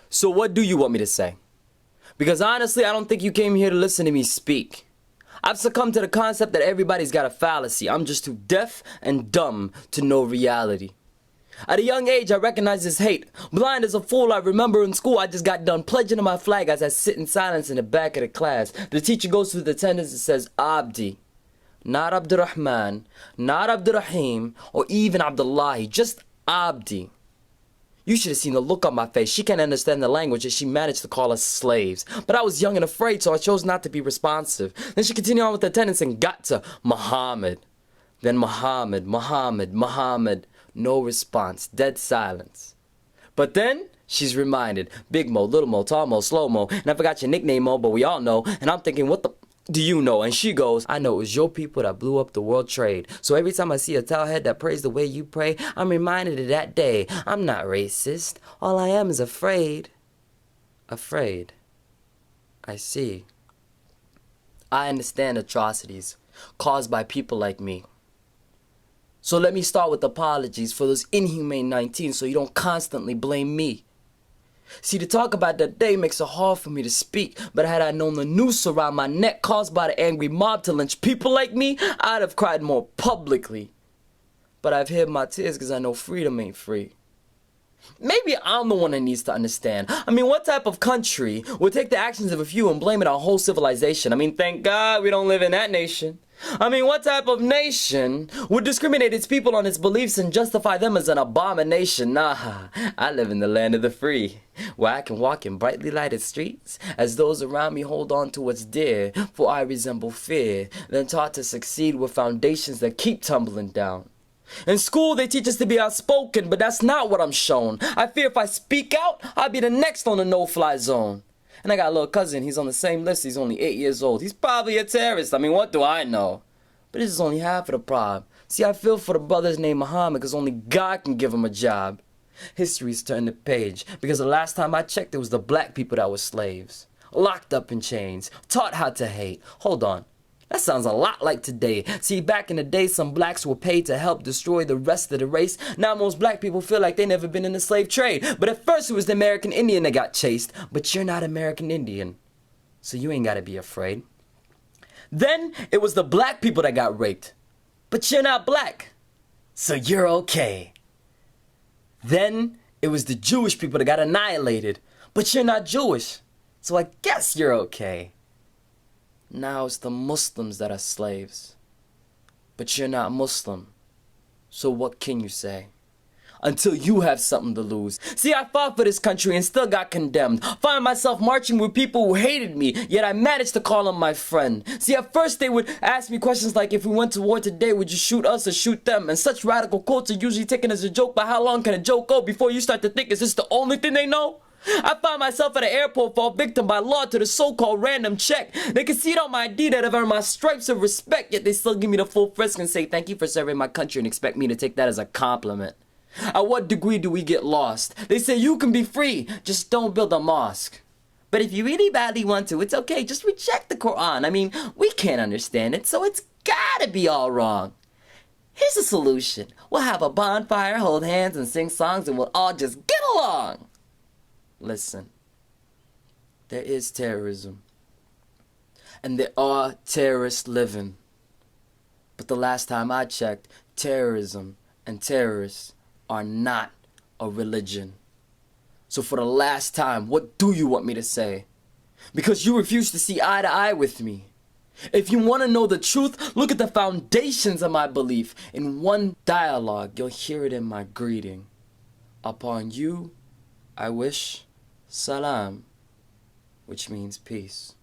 So what do you want me to say? Because honestly, I don't think you came here to listen to me speak. I've succumbed to the concept that everybody's got a fallacy. I'm just too deaf and dumb to know reality. At a young age, I recognized this hate. Blind as a fool, I remember in school I just got done pledging to my flag as I sit in silence in the back of the class. The teacher goes through the attendance and says, Abdi. Not Abdurrahman, not Abdurrahim, or even Abdullahi, just Abdi. You should have seen the look on my face. She can't understand the language and she managed to call us slaves. But I was young and afraid, so I chose not to be responsive. Then she continued on with the attendance and got to Muhammad. Then Muhammad. No response, dead silence. But then she's reminded, Big Mo, Little Mo, Tall Mo, Slow Mo, and I forgot your nickname Mo, but we all know. And I'm thinking, what the do you know? And she goes, I know it was your people that blew up the world trade. So every time I see a towelhead that prays the way you pray, I'm reminded of that day. I'm not racist. All I am is afraid. Afraid. I see. I understand atrocities caused by people like me. So let me start with apologies for those inhumane 19 so you don't constantly blame me. See, to talk about that day makes it hard for me to speak, but had I known the noose around my neck caused by the angry mob to lynch people like me, I'd have cried more publicly. But I've hid my tears because I know freedom ain't free. Maybe I'm the one that needs to understand. I mean, what type of country would take the actions of a few and blame it on whole civilization? I mean, thank God we don't live in that nation. I mean, what type of nation would discriminate its people on its beliefs and justify them as an abomination? Nah, I live in the land of the free, where I can walk in brightly lighted streets as those around me hold on to what's dear, for I resemble fear, then taught to succeed with foundations that keep tumbling down. In school, they teach us to be outspoken, but that's not what I'm shown. I fear if I speak out, I'll be the next on the no-fly zone. And I got a little cousin, he's on the same list, he's only 8 years old. He's probably a terrorist, I mean, what do I know? But this is only half of the problem. See, I feel for the brothers named Muhammad, because only God can give him a job. History's turned the page, because the last time I checked, it was the black people that were slaves. Locked up in chains, taught how to hate. Hold on. That sounds a lot like today. See, back in the day, some blacks were paid to help destroy the rest of the race. Now most black people feel like they never been in the slave trade. But at first it was the American Indian that got chased. But you're not American Indian, so you ain't gotta be afraid. Then it was the black people that got raped. But you're not black, so you're okay. Then it was the Jewish people that got annihilated. But you're not Jewish, so I guess you're okay. Now it's the Muslims that are slaves. But you're not Muslim, so what can you say? Until you have something to lose. See, I fought for this country and still got condemned. Find myself marching with people who hated me, yet I managed to call them my friend. See, at first they would ask me questions like, if we went to war today, would you shoot us or shoot them? And such radical quotes are usually taken as a joke, but how long can a joke go before you start to think, is this the only thing they know? I found myself at an airport fall victim by law to the so-called random check. They can see it on my ID that I've earned my stripes of respect, yet they still give me the full frisk and say thank you for serving my country and expect me to take that as a compliment. At what degree do we get lost? They say you can be free, just don't build a mosque. But if you really badly want to, it's okay, just reject the Quran. I mean, we can't understand it, so it's gotta be all wrong. Here's a solution. We'll have a bonfire, hold hands, and sing songs, and we'll all just get along. Listen, there is terrorism, and there are terrorists living. But the last time I checked, terrorism and terrorists are not a religion. So for the last time, what do you want me to say? Because you refuse to see eye to eye with me. If you want to know the truth, look at the foundations of my belief. In one dialogue, you'll hear it in my greeting. Upon you, I wish salam, which means peace.